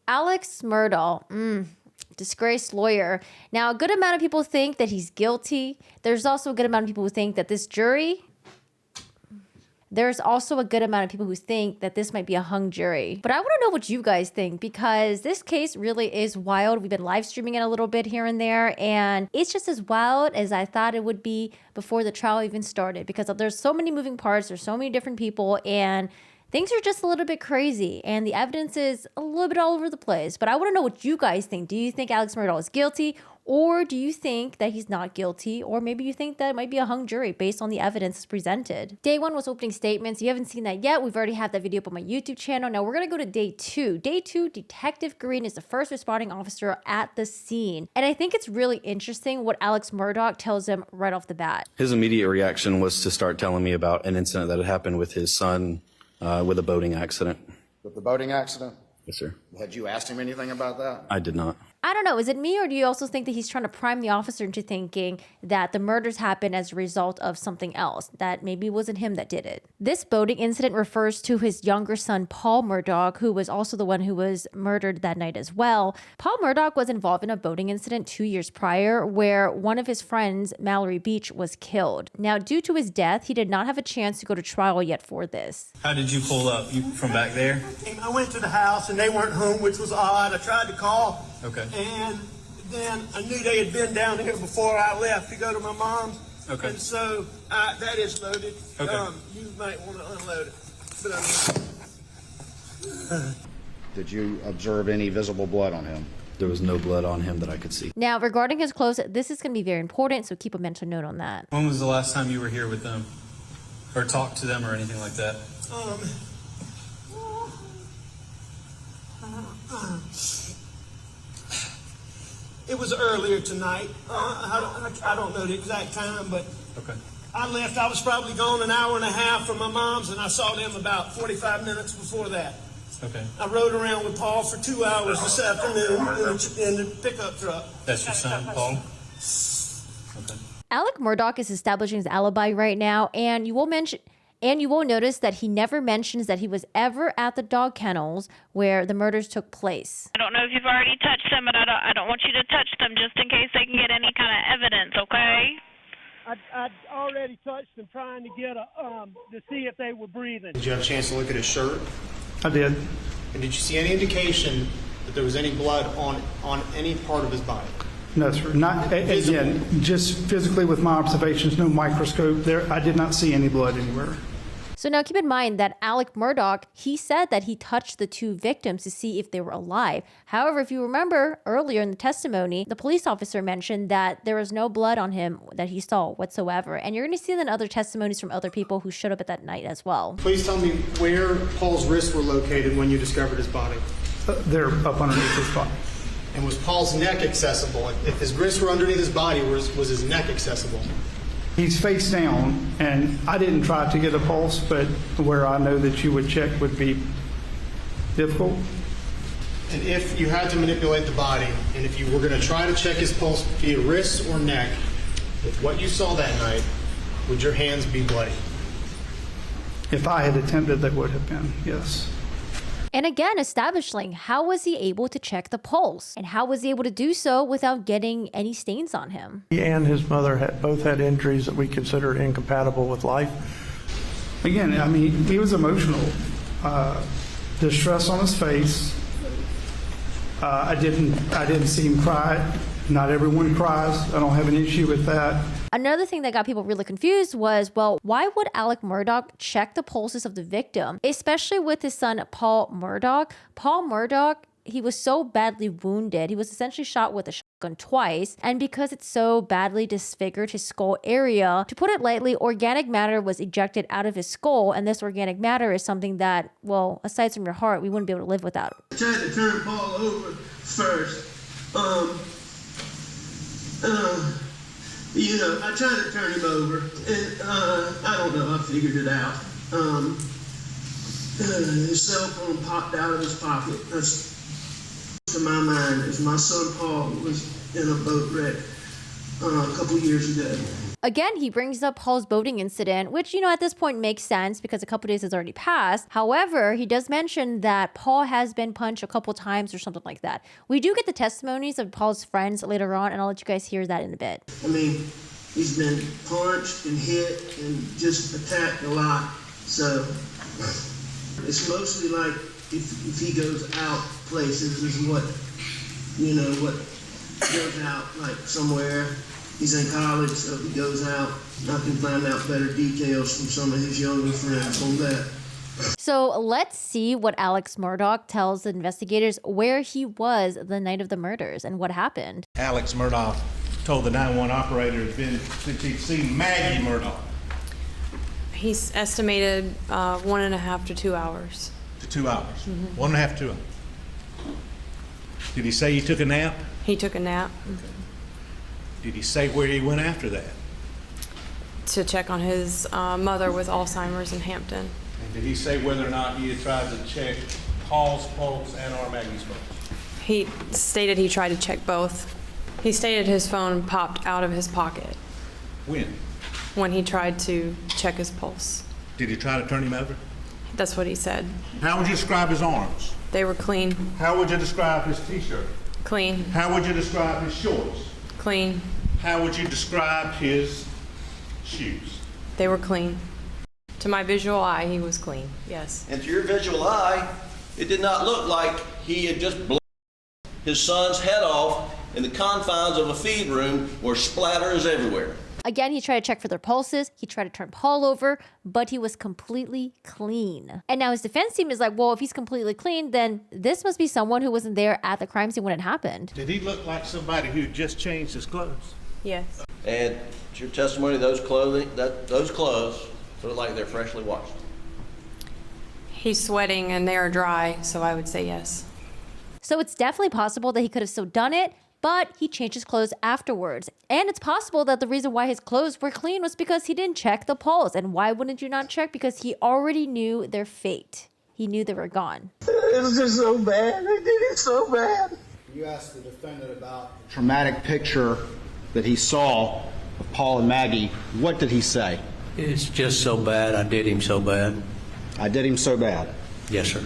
Alex Murdaugh, disgraced lawyer. Now, a good amount of people think that he's guilty. There's also a good amount of people who think that this might be a hung jury. But I want to know what you guys think, because this case really is wild. We've been live streaming it a little bit here and there, and it's just as wild as I thought it would be before the trial even started, because there's so many moving parts, there's so many different people, and things are just a little bit crazy, and the evidence is a little bit all over the place. But I want to know what you guys think. Do you think Alex Murdaugh is guilty, or do you think that he's not guilty, or maybe you think that it might be a hung jury based on the evidence presented? Day 1 was opening statements. If you haven't seen that yet, we've already had that video up on my YouTube channel. Now we're going to go to day 2. Day 2, Detective Green is the first responding officer at the scene. And I think it's really interesting what Alex Murdaugh tells him right off the bat. His immediate reaction was to start telling me about an incident that had happened with his son with a boating accident. With the boating accident? Yes, sir. Had you asked him anything about that? I did not. I don't know. Is it me, or do you also think that he's trying to prime the officer into thinking that the murders happened as a result of something else, that maybe it wasn't him that did it? This boating incident refers to his younger son, Paul Murdaugh, who was also the one who was murdered that night as well. Paul Murdaugh was involved in a boating incident 2 years prior where one of his friends, Mallory Beach, was killed. Now, due to his death, he did not have a chance to go to trial yet for this. How did you pull up? You from back there? I went to the house and they weren't home, which was odd. I tried to call. Okay. And then I knew they had been down here before I left to go to my mom's. Okay. And so that is loaded. Okay. You might want to unload it. But Did you observe any visible blood on him? There was no blood on him that I could see. Now, regarding his clothes, this is going to be very important, so keep a mental note on that. When was the last time you were here with them? Or talked to them or anything like that? it was earlier tonight. I don't know the exact time, but Okay. I left. I was probably gone an hour and a half from my mom's, and I saw them about 45 minutes before that. Okay. I rode around with Paul for 2 hours this afternoon in the pickup truck. That's your son, Paul? Okay. Alec Murdaugh is establishing his alibi right now, and you will notice that he never mentions that he was ever at the dog kennels where the murders took place. I don't know if you've already touched them, but I don't want you to touch them just in case they can get any kind of evidence, okay? I'd already touched them trying to get to see if they were breathing. Did you have a chance to look at his shirt? I did. And did you see any indication that there was any blood on any part of his body? No, sir. Not, again, just physically with my observations, no microscope there. I did not see any blood anywhere. So now keep in mind that Alec Murdaugh, he said that he touched the 2 victims to see if they were alive. However, if you remember earlier in the testimony, the police officer mentioned that there was no blood on him that he saw whatsoever. And you're going to see that in other testimonies from other people who showed up at that night as well. Please tell me where Paul's wrists were located when you discovered his body. They're up underneath his body. And was Paul's neck accessible? If his wrists were underneath his body, was his neck accessible? He's face down, and I didn't try to get a pulse, but where I know that you would check would be difficult. And if you had to manipulate the body, and if you were going to try to check his pulse via wrists or neck, with what you saw that night, would your hands be bloody? If I had attempted, they would have been, yes. And again, establishing how was he able to check the pulse, and how was he able to do so without getting any stains on him? He and his mother both had injuries that we consider incompatible with life. Again, I mean, he was emotional. Distress on his face. I didn't see him cry. Not everyone cries. I don't have an issue with that. Another thing that got people really confused was, well, why would Alec Murdaugh check the pulses of the victim, especially with his son, Paul Murdaugh? Paul Murdaugh, he was so badly wounded. He was essentially shot with a shotgun twice. And because it's so badly disfigured his skull area, to put it lightly, organic matter was ejected out of his skull. And this organic matter is something that, well, aside from your heart, we wouldn't be able to live without. I tried to turn Paul over first. I tried to turn him over, and I don't know, I figured it out. His cell phone popped out of his pocket. That's to my mind, as my son Paul was in a boat wreck a couple years ago. Again, he brings up Paul's boating incident, which, at this point makes sense because a couple days has already passed. However, he does mention that Paul has been punched a couple times or something like that. We do get the testimonies of Paul's friends later on, and I'll let you guys hear that in a bit. I mean, he's been punched and hit and just attacked a lot. So it's mostly like if he goes out places is what goes out like somewhere. He's in college, so if he goes out, I can find out better details from some of his younger friends on that. So let's see what Alex Murdaugh tells the investigators where he was the night of the murders and what happened. Alex Murdaugh told the 911 operator it's been since he'd seen Maggie Murdaugh. He's estimated 1.5 to 2 hours. To 2 hours. 1.5 to 2 hours. Did he say he took a nap? He took a nap. Did he say where he went after that? To check on his mother with Alzheimer's in Hampton. And did he say whether or not he had tried to check Paul's pulse and or Maggie's pulse? He stated he tried to check both. He stated his phone popped out of his pocket. When? When he tried to check his pulse. Did he try to turn him over? That's what he said. How would you describe his arms? They were clean. How would you describe his t-shirt? Clean. How would you describe his shorts? Clean. How would you describe his shoes? They were clean. To my visual eye, he was clean, yes. And to your visual eye, it did not look like he had just blown his son's head off in the confines of a feed room where splatter is everywhere. Again, he tried to check for their pulses. He tried to turn Paul over, but he was completely clean. And now his defense team is like, well, if he's completely clean, then this must be someone who wasn't there at the crime scene when it happened. Did he look like somebody who just changed his clothes? Yes. And to your testimony, those clothes look like they're freshly washed. He's sweating and they are dry, so I would say yes. So it's definitely possible that he could have still done it, but he changed his clothes afterwards. And it's possible that the reason why his clothes were clean was because he didn't check the pulse. And why wouldn't you not check? Because he already knew their fate. He knew they were gone. It was just so bad. They did it so bad. You asked the defendant about the traumatic picture that he saw of Paul and Maggie. What did he say? It's just so bad. I did him so bad. I did him so bad. Yes, sir.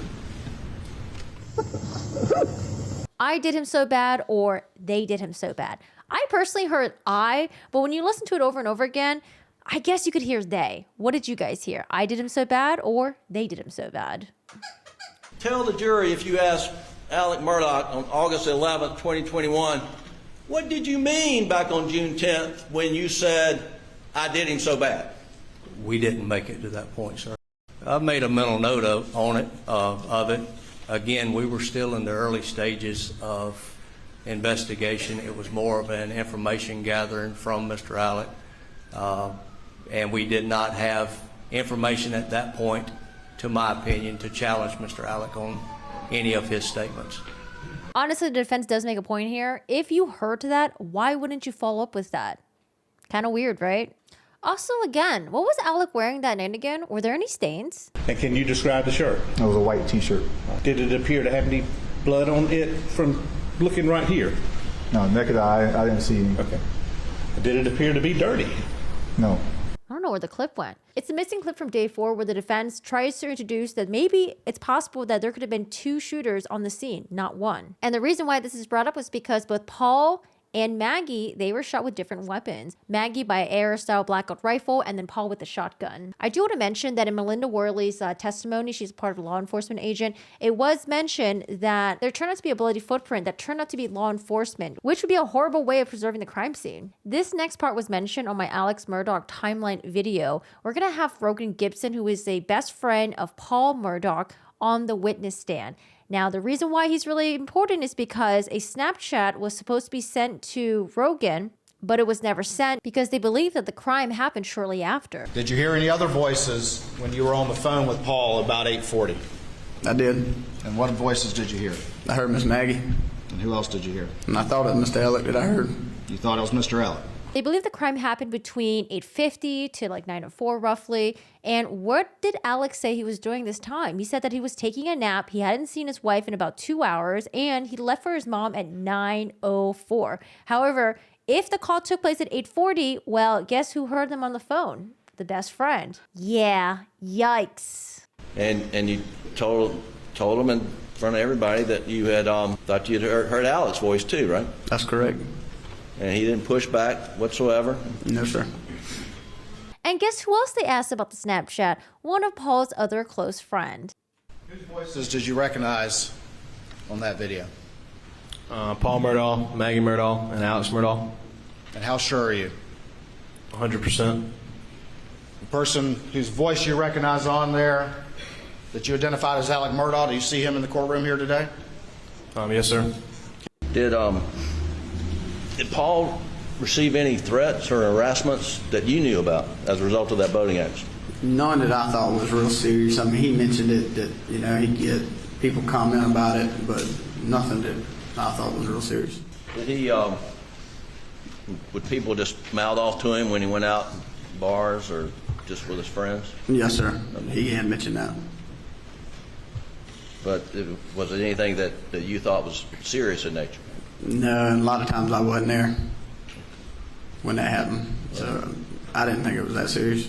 I did him so bad, or they did him so bad. I personally heard I, but when you listen to it over and over again, I guess you could hear they. What did you guys hear? I did him so bad, or they did him so bad? Tell the jury if you asked Alex Murdaugh on August 11th, 2021, what did you mean back on June 10th when you said, I did him so bad? We didn't make it to that point, sir. I've made a mental note of it. Again, we were still in the early stages of investigation. It was more of an information gathering from Mr. Alec, and we did not have information at that point, to my opinion, to challenge Mr. Alec on any of his statements. Honestly, the defense does make a point here. If you heard that, why wouldn't you follow up with that? Kind of weird, right? Also, again, what was Alec wearing that night again? Were there any stains? And can you describe the shirt? It was a white t-shirt. Did it appear to have any blood on it from looking right here? No, naked eye, I didn't see any. Okay. Did it appear to be dirty? No. I don't know where the clip went. It's a missing clip from day 4 where the defense tries to introduce that maybe it's possible that there could have been 2 shooters on the scene, not 1. And the reason why this is brought up was because both Paul and Maggie, they were shot with different weapons. Maggie by air-style blackout rifle, and then Paul with a shotgun. I do want to mention that in Melinda Worley's testimony, she's part of a law enforcement agent, it was mentioned that there turned out to be a bloody footprint that turned out to be law enforcement, which would be a horrible way of preserving the crime scene. This next part was mentioned on my Alex Murdaugh timeline video. We're going to have Rogan Gibson, who is a best friend of Paul Murdaugh, on the witness stand. Now, the reason why he's really important is because a Snapchat was supposed to be sent to Rogan, but it was never sent because they believe that the crime happened shortly after. Did you hear any other voices when you were on the phone with Paul about 8:40? I did. And what voices did you hear? I heard Miss Maggie, And who else did you hear? and I thought it was Mr. Alec that I heard. You thought it was Mr. Alec. They believe the crime happened between 8:50 to like 9:04 roughly. And what did Alex say he was doing this time? He said that he was taking a nap. He hadn't seen his wife in about 2 hours, and he left for his mom at 9:04. However, If the call took place at 8:40, well, guess who heard them on the phone? The best friend. Yeah, yikes. And you told him in front of everybody that you had thought you'd heard Alec's voice too, right? That's correct. And he didn't push back whatsoever? No, sir. And guess who else they asked about the Snapchat? One of Paul's other close friend. Whose voices did you recognize on that video? Paul Murdaugh, Maggie Murdaugh, and Alex Murdaugh. And how sure are you? 100%. The person whose voice you recognize on there that you identified as Alec Murdaugh, do you see him in the courtroom here today? Yes, sir. Did Paul receive any threats or harassments that you knew about as a result of that boating accident? None that I thought was real serious. I mean, he mentioned it that, you know, he'd get people comment about it, but nothing that I thought was real serious. Did he, would people just mouth off to him when he went out in bars or just with his friends? Yes, sir. He had mentioned that. But was it anything that you thought was serious in nature? No, and a lot of times I wasn't there when that happened, so I didn't think it was that serious.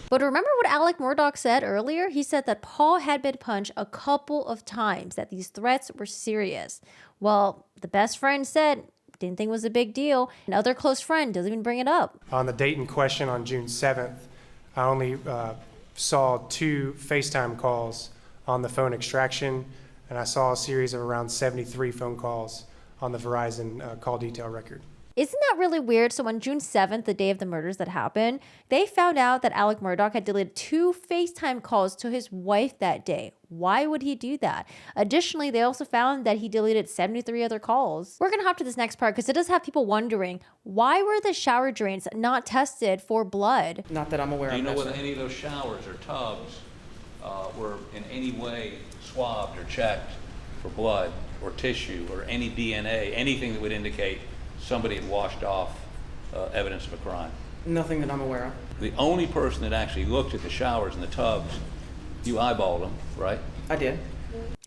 But remember what Alec Murdaugh said earlier? He said that Paul had been punched a couple of times, that these threats were serious. Well, the best friend said didn't think it was a big deal. Another close friend doesn't even bring it up. On the date in question on June 7th, I only saw 2 FaceTime calls on the phone extraction, and I saw a series of around 73 phone calls on the Verizon call detail record. Isn't that really weird? So on June 7th, the day of the murders that happened, they found out that Alec Murdaugh had deleted 2 FaceTime calls to his wife that day. Why would he do that? Additionally, they also found that he deleted 73 other calls. We're going to hop to this next part because it does have people wondering, why were the shower drains not tested for blood? Not that I'm aware of. Do you know whether any of those showers or tubs were in any way swabbed or checked for blood or tissue or any DNA, anything that would indicate somebody had washed off evidence of a crime? Nothing that I'm aware of. The only person that actually looked at the showers and the tubs, you eyeballed them, right? I did.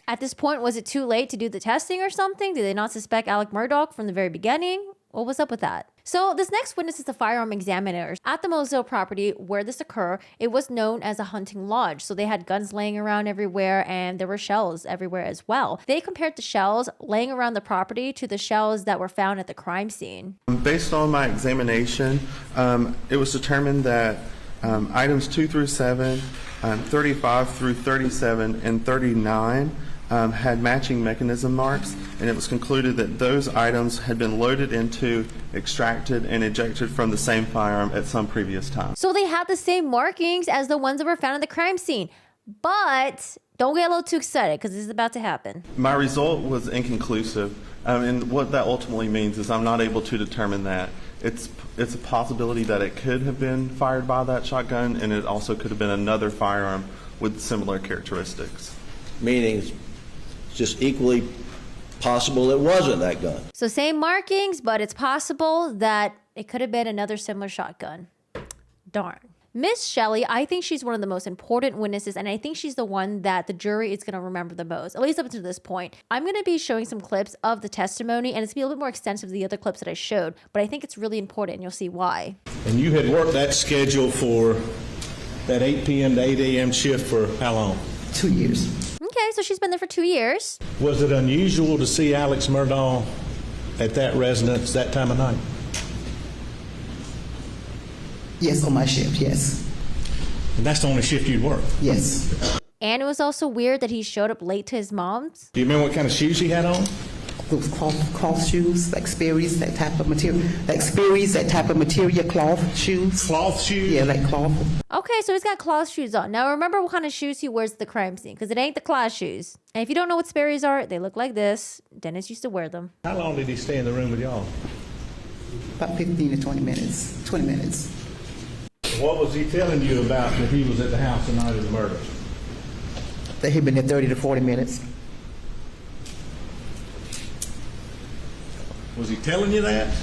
At this point, was it too late to do the testing or something? Did they not suspect Alec Murdaugh from the very beginning? What was up with that? So this next witness is the firearm examiner. At the Moselle property where this occurred, it was known as a hunting lodge. So they had guns laying around everywhere and there were shells everywhere as well. They compared the shells laying around the property to the shells that were found at the crime scene. Based on my examination, it was determined that items 2 through 7, 35 through 37, and 39 had matching mechanism marks, and it was concluded that those items had been loaded into, extracted, and ejected from the same firearm at some previous time. So they had the same markings as the ones that were found at the crime scene. But don't get a little too excited because this is about to happen. My result was inconclusive, and what that ultimately means is I'm not able to determine that. It's a possibility that it could have been fired by that shotgun, and it also could have been another firearm with similar characteristics. Meaning it's just equally possible it wasn't that gun. So same markings, but it's possible that it could have been another similar shotgun. Darn. Miss Shelley, I think she's one of the most important witnesses, and I think she's the one that the jury is going to remember the most, at least up until this point. I'm going to be showing some clips of the testimony, and it's going to be a little bit more extensive than the other clips that I showed, but I think it's really important, and you'll see why. And you had worked that schedule for that 8 p.m. to 8 a.m. shift for how long? 2 years. Okay, so she's been there for 2 years. Was it unusual to see Alex Murdaugh at that residence that time of night? Yes, on my shift, yes. And that's the only shift you'd work? Yes. And it was also weird that he showed up late to his mom's. Do you remember what kind of shoes he had on? Those cloth shoes, like Sperry's, that type of material. Like Sperry's, that type of material, cloth shoes. Cloth shoes? Yeah, like cloth. Okay, so he's got cloth shoes on. Now remember what kind of shoes he wears at the crime scene, because it ain't the cloth shoes. And if you don't know what Sperry's are, they look like this. Dennis used to wear them. How long did he stay in the room with y'all? About 15 to 20 minutes. 20 minutes. What was he telling you about that he was at the house the night of the murder? That he'd been there 30 to 40 minutes. Was he telling you that?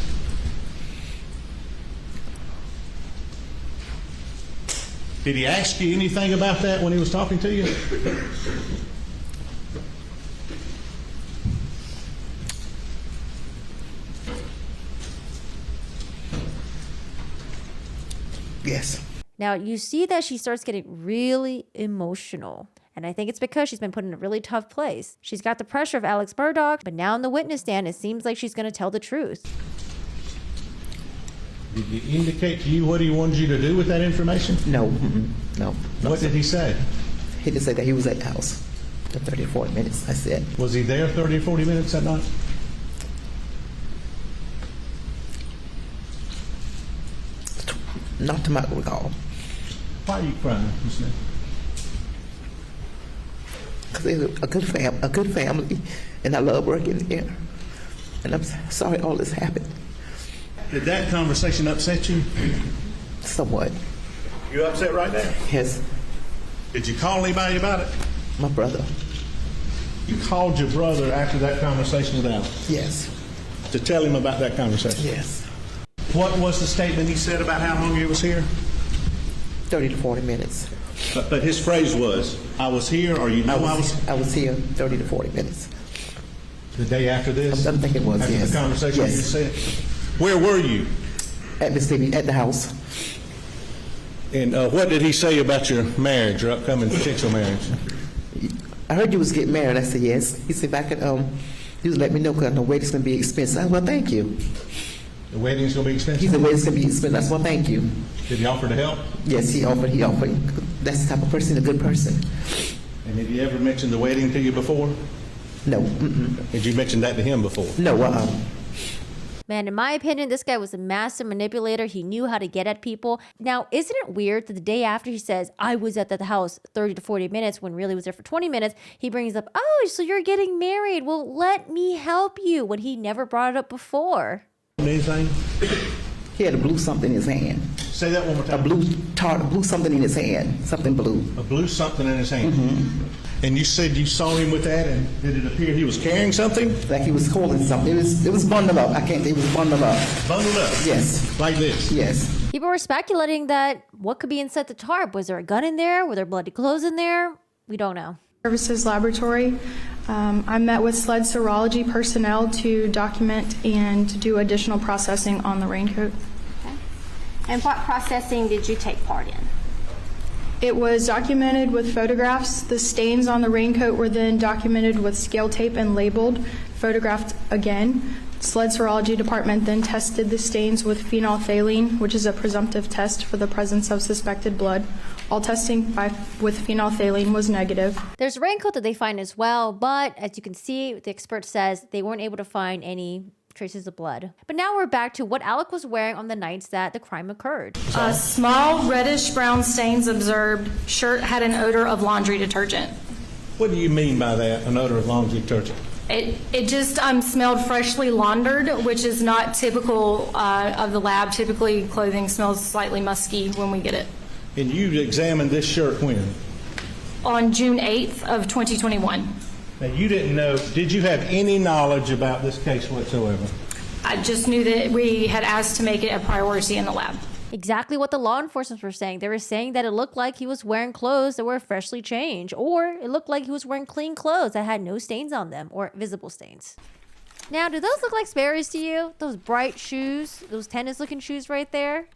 Did he ask you anything about that when he was talking to you? Yes. Now, you see that she starts getting really emotional. And I think it's because she's been put in a really tough place. She's got the pressure of Alex Murdaugh, but now in the witness stand, it seems like she's going to tell the truth. Did he indicate to you what he wanted you to do with that information? No. No. What did he say? He just said that he was at the house for 30 or 40 minutes. I said. Was he there 30 or 40 minutes that night? Not to my recall. Why are you crying, Ms. Smith? Because they're a good family, and I love working there. And I'm sorry all this happened. Did that conversation upset you? Somewhat. You upset right now? Yes. Did you call anybody about it? My brother. You called your brother after that conversation with Alex? Yes. To tell him about that conversation? Yes. What was the statement he said about how long he was here? 30 to 40 minutes. But his phrase was, I was here, or you know I was here 30 to 40 minutes. The day after this? I'm thinking it was, after yes. the conversation yes. you said? Where were you? At the house. And what did he say about your marriage, or upcoming potential marriage? I heard you was getting married. I said yes. He said if I could, just let me know because the wedding's going to be expensive. I said, well, thank you. The wedding's going to be expensive? He said the wedding's going to be expensive. I said, well, thank you. Did he offer to help? Yes, he offered. That's the type of person, a good person. And did he ever mention the wedding to you before? No. Did you mention that to him before? No. Man, in my opinion, this guy was a master manipulator. He knew how to get at people. Now, isn't it weird that the day after he says, I was at the house 30 to 40 minutes when really was there for 20 minutes, he brings up, oh, so you're getting married. Well, let me help you, when he never brought it up before. Anything? He had a blue something in his hand. Say that one more time. A blue something in his hand. Something blue. A blue something in his hand. Mm-hmm. And you said you saw him with that, and did it appear he was carrying something? Like he was holding something. It was bundled up. It was bundled up. Bundled up? Yes. Like this? Yes. People were speculating that what could be inside the tarp. Was there a gun in there? Were there bloody clothes in there? We don't know. Services Laboratory. I met with SLED serology personnel to document and to do additional processing on the raincoat. Okay. And what processing did you take part in? It was documented with photographs. The stains on the raincoat were then documented with scale tape and labeled, photographed again. SLED serology department then tested the stains with phenolphthalein, which is a presumptive test for the presence of suspected blood. All testing with phenolphthalein was negative. There's a raincoat that they find as well, but as you can see, the expert says they weren't able to find any traces of blood. But now we're back to what Alec was wearing on the nights that the crime occurred. Small reddish brown stains observed. Shirt had an odor of laundry detergent. What do you mean by that, an odor of laundry detergent? It just smelled freshly laundered, which is not typical of the lab. Typically, clothing smells slightly musky when we get it. And you examined this shirt when? On June 8th of 2021. Now, you didn't know, did you have any knowledge about this case whatsoever? I just knew that we had asked to make it a priority in the lab. Exactly what the law enforcement were saying. They were saying that it looked like he was wearing clothes that were freshly changed, or it looked like he was wearing clean clothes that had no stains on them, or visible stains. Now, do those look like Sperry's to you? Those bright shoes, those tennis-looking shoes right there?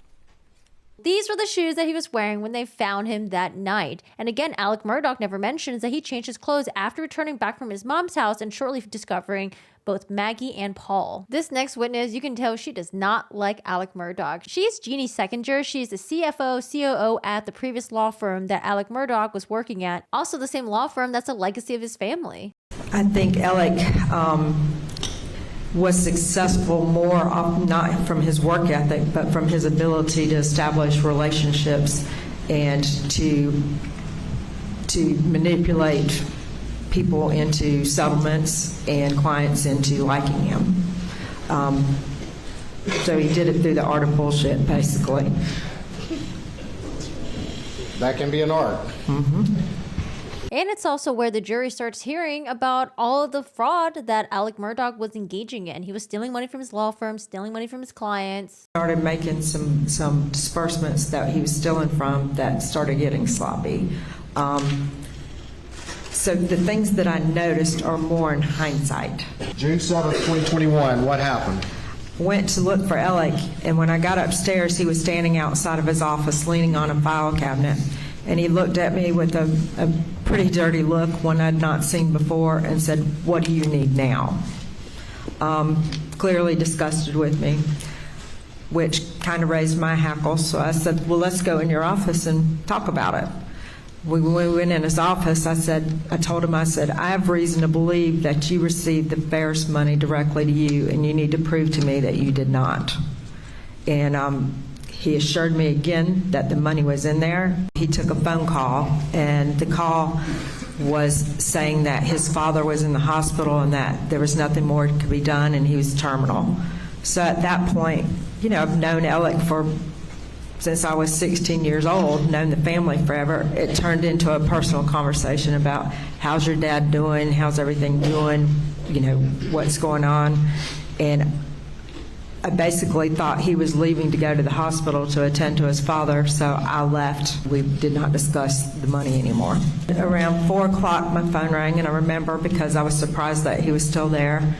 These were the shoes that he was wearing when they found him that night. And again, Alec Murdaugh never mentions that he changed his clothes after returning back from his mom's house and shortly discovering both Maggie and Paul. This next witness, you can tell she does not like Alec Murdaugh. She is Jeannie Seckinger. She's the CFO, COO at the previous law firm that Alec Murdaugh was working at. Also the same law firm that's a legacy of his family. I think Alec was successful more not from his work ethic, but from his ability to establish relationships and to manipulate people into settlements and clients into liking him. So he did it through the art of bullshit, basically. That can be an art. Mm-hmm. And it's also where the jury starts hearing about all of the fraud that Alec Murdaugh was engaging in. He was stealing money from his law firm, stealing money from his clients. Started making some disbursements that he was stealing from that started getting sloppy. So the things that I noticed are more in hindsight. June 7th, 2021, what happened? went to look for Alec, and when I got upstairs, he was standing outside of his office leaning on a file cabinet. And he looked at me with a pretty dirty look, one I'd not seen before, and said, "What do you need now?" Clearly disgusted with me, which kind of raised my hackles. So I said, "Well, let's go in your office and talk about it." When we went in his office, I told him, I said, "I have reason to believe that you received the Ferris money directly to you, and you need to prove to me that you did not." And he assured me again that the money was in there. He took a phone call, and the call was saying that his father was in the hospital and that there was nothing more that could be done, and he was terminal. So at that point, I've known Alec since I was 16 years old, known the family forever. It turned into a personal conversation about, how's your dad doing? How's everything doing? What's going on? And I basically thought he was leaving to go to the hospital to attend to his father, so I left. We did not discuss the money anymore. Around 4 o'clock, my phone rang, and I remember because I was surprised that he was still there.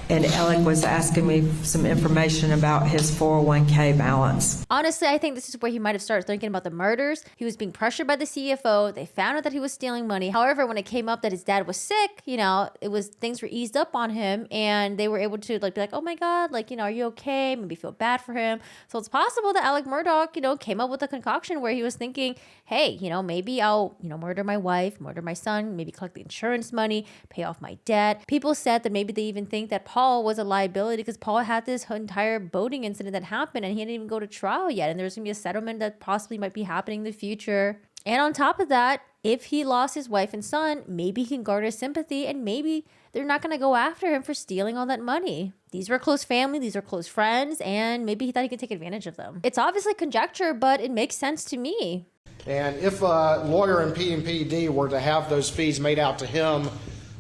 And Alec was asking me some information about his 401k balance. Honestly, I think this is where he might have started thinking about the murders. He was being pressured by the CFO. They found out that he was stealing money. However, when it came up that his dad was sick, things were eased up on him, and they were able to be like, "Oh my God, are you okay?" Maybe feel bad for him. So it's possible that Alec Murdaugh, came up with a concoction where he was thinking, hey, maybe I'll, murder my wife, murder my son, maybe collect the insurance money, pay off my debt. People said that maybe they even think that Paul was a liability because Paul had this entire boating incident that happened and he didn't even go to trial yet. And there's going to be a settlement that possibly might be happening in the future. And on top of that, if he lost his wife and son, maybe he can garner sympathy and maybe they're not going to go after him for stealing all that money. These were close family, these are close friends, and maybe he thought he could take advantage of them. It's obviously conjecture, but it makes sense to me. And if a lawyer in PMPD were to have those fees made out to him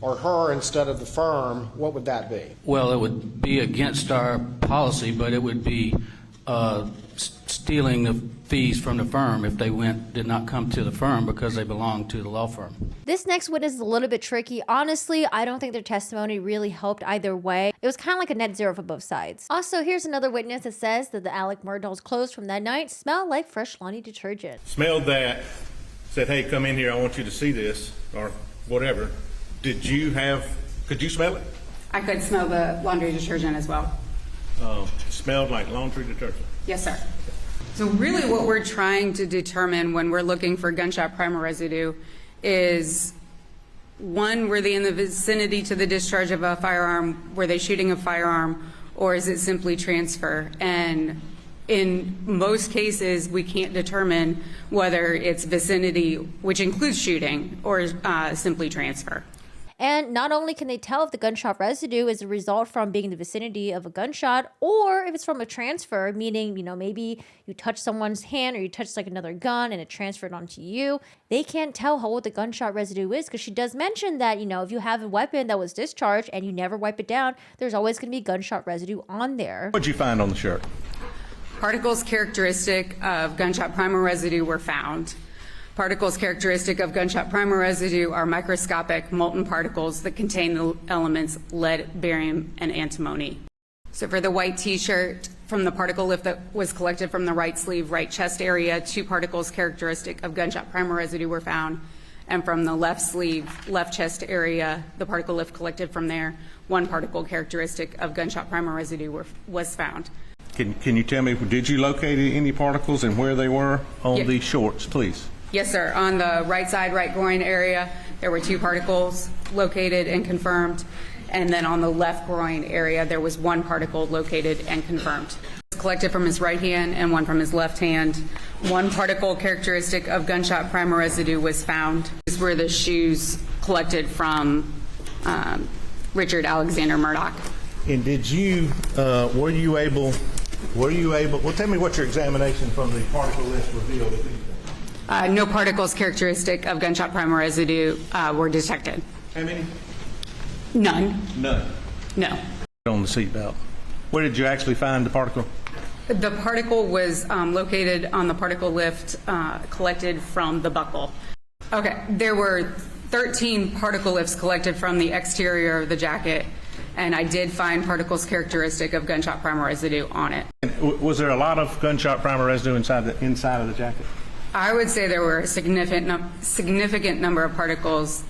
or her instead of the firm, what would that be? Well, it would be against our policy, but it would be stealing the fees from the firm if they did not come to the firm because they belong to the law firm. This next witness is a little bit tricky. Honestly, I don't think their testimony really helped either way. It was kind of like a net zero for both sides. Also, here's another witness that says that the Alec Murdaugh's clothes from that night smell like fresh laundry detergent. Smelled that, said, "Hey, come in here, I want you to see this," or whatever. Could you smell it? I could smell the laundry detergent as well. It smelled like laundry detergent. Yes, sir. So really what we're trying to determine when we're looking for gunshot primer residue is, one, were they in the vicinity to the discharge of a firearm? Were they shooting a firearm? Or is it simply transfer? And in most cases, we can't determine whether it's vicinity, which includes shooting, or simply transfer. And not only can they tell if the gunshot residue is a result from being in the vicinity of a gunshot or if it's from a transfer, meaning, maybe you touch someone's hand or you touch another gun and it transferred onto you. They can't tell what the gunshot residue is because she does mention that, if you have a weapon that was discharged and you never wipe it down, there's always going to be gunshot residue on there. What'd you find on the shirt? Particles characteristic of gunshot primer residue were found. Particles characteristic of gunshot primer residue are microscopic molten particles that contain the elements lead, barium, and antimony. So for the white t-shirt, from the particle lift that was collected from the right sleeve, right chest area, 2 particles characteristic of gunshot primer residue were found. And from the left sleeve, left chest area, the particle lift collected from there, 1 particle characteristic of gunshot primer residue was found. Can you tell me, did you locate any particles and where they were on these shorts, please? Yes, sir. On the right side, right groin area, there were 2 particles located and confirmed. And then on the left groin area, there was 1 particle located and confirmed. It was collected from his right hand and 1 from his left hand. 1 particle characteristic of gunshot primer residue was found. These were the shoes collected from Richard Alexander Murdaugh. And did you, were you able, well, tell me what your examination from the particle list revealed. No particles characteristic of gunshot primer residue were detected. How many? None. None? No. On the seatbelt. Where did you actually find the particle? The particle was located on the particle lift collected from the buckle. Okay, there were 13 particle lifts collected from the exterior of the jacket, and I did find particles characteristic of gunshot primer residue on it. Was there a lot of gunshot primer residue inside of the jacket? I would say there were a significant number of particles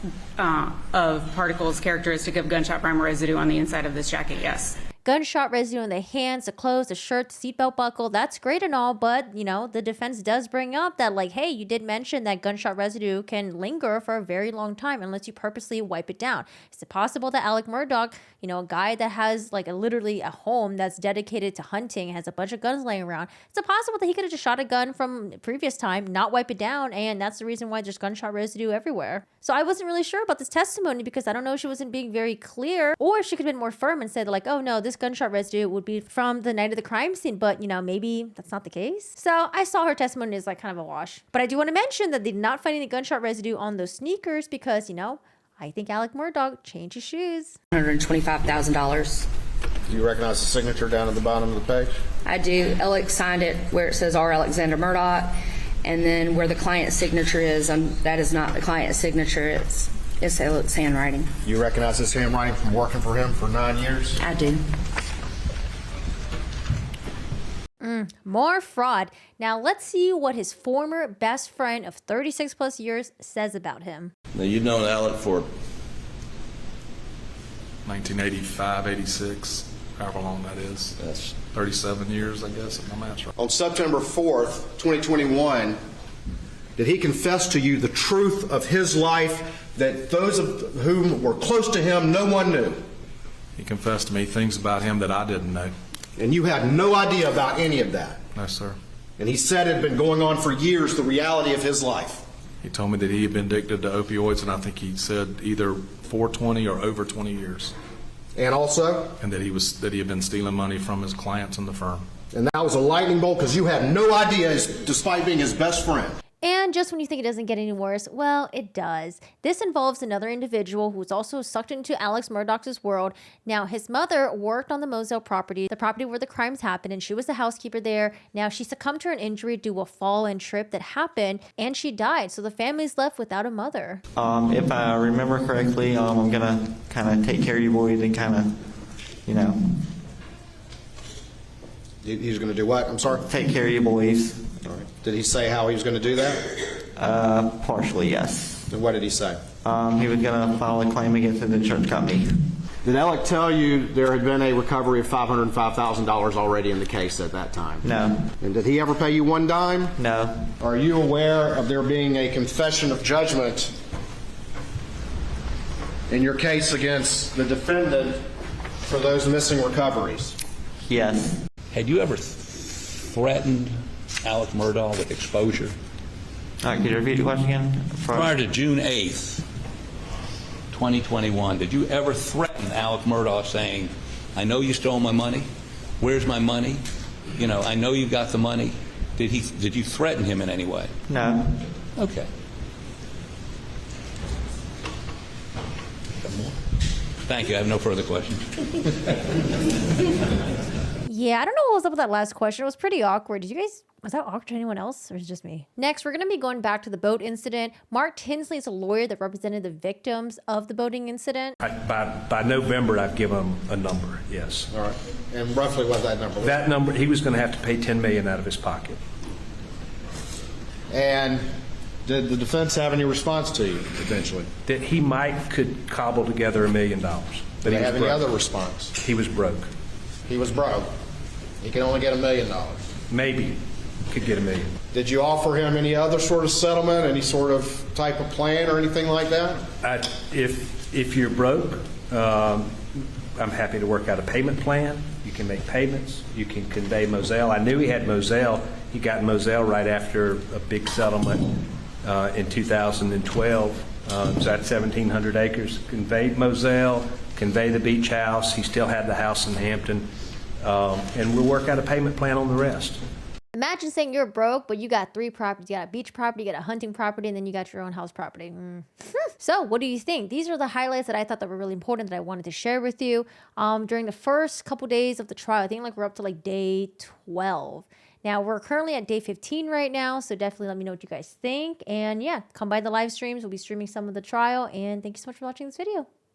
characteristic of gunshot primer residue on the inside of this jacket, yes. Gunshot residue on the hands, the clothes, the shirt, the seatbelt buckle, that's great and all, but, you know, the defense does bring up that, like, hey, you did mention that gunshot residue can linger for a very long time unless you purposely wipe it down. Is it possible that Alec Murdaugh, you know, a guy that has, like, literally a home that's dedicated to hunting, has a bunch of guns laying around, is it possible that he could have just shot a gun from the previous time, not wipe it down, and that's the reason why there's gunshot residue everywhere? So I wasn't really sure about this testimony because I don't know if she wasn't being very clear, or if she could have been more firm and said, like, oh, no, this gunshot residue would be from the night of the crime scene, but, you know, maybe that's not the case. So I saw her testimony as like kind of a wash. But I do want to mention that they did not find any gunshot residue on those sneakers because, you know, I think Alec Murdaugh changed his shoes. $125,000. Do you recognize the signature down at the bottom of the page? I do. Alec signed it where it says R. Alexander Murdaugh, and then where the client's signature is, that is not the client's signature. It's Alec's handwriting. You recognize this handwriting from working for him for 9 years? I do. More fraud. Now let's see what his former best friend of 36 plus years says about him. Now, you've known Alec for 1985, 86, however long that is. That's 37 years, I guess, if my math's right. On September 4th, 2021, did he confess to you the truth of his life that those of whom were close to him, no one knew? He confessed to me things about him that I didn't know. And you had no idea about any of that? No, sir. And he said it had been going on for years, the reality of his life? He told me that he had been addicted to opioids, and I think he said either for 20 or over 20 years. And also? And that he had been stealing money from his clients in the firm. And that was a lightning bolt because you had no idea, despite being his best friend. And just when you think it doesn't get any worse, well, it does. This involves another individual who's also sucked into Alex Murdaugh's world. Now, his mother worked on the Moselle property, the property where the crimes happened, and she was the housekeeper there. Now, she succumbed to an injury due to a fall and trip that happened, and she died. So the family's left without a mother. If I remember correctly, I'm going to kind of take care of you boys and kind of, you know. He's going to do what? I'm sorry? Take care of you boys. All right. Did he say how he was going to do that? Partially, yes. And what did he say? He was going to file a claim against the insurance company. Did Alec tell you there had been a recovery of $505,000 already in the case at that time? No. And did he ever pay you one dime? No. Are you aware of there being a confession of judgment in your case against the defendant for those missing recoveries? Yes. Had you ever threatened Alec Murdaugh with exposure? Could you repeat the question again? Prior to June 8th, 2021, did you ever threaten Alec Murdaugh saying, I know you stole my money, where's my money? You know, I know you got the money. Did you threaten him in any way? No. Okay. Thank you. I have no further questions. Yeah, I don't know what was up with that last question. It was pretty awkward. Was that awkward to anyone else, or is it just me? Next, we're going to be going back to the boat incident. Mark Tinsley is a lawyer that represented the victims of the boating incident. By November, I've given him a number, yes. All right. And roughly what that number was? That number, he was going to have to pay $10 million out of his pocket. And did the defense have any response to you, eventually? That he could cobble together $1 million. Did they have any other response? He was broke. He was broke. He can only get $1 million. Maybe could get $1 million. Did you offer him any other sort of settlement, any sort of type of plan or anything like that? If you're broke, I'm happy to work out a payment plan. You can make payments. You can convey Moselle. I knew he had Moselle. He got Moselle right after a big settlement in 2012. So that's 1,700 acres. Conveyed Moselle, convey the beach house. He still had the house in Hampton. And we'll work out a payment plan on the rest. Imagine saying you're broke, but you got 3 properties. You got a beach property, you got a hunting property, and then you got your own house property. So what do you think? These are the highlights that I thought that were really important that I wanted to share with you. During the first couple days of the trial, I think we're up to day 12. Now, we're currently at day 15 right now, so definitely let me know what you guys think. And yeah, come by the live streams. We'll be streaming some of the trial. And thank you so much for watching this video.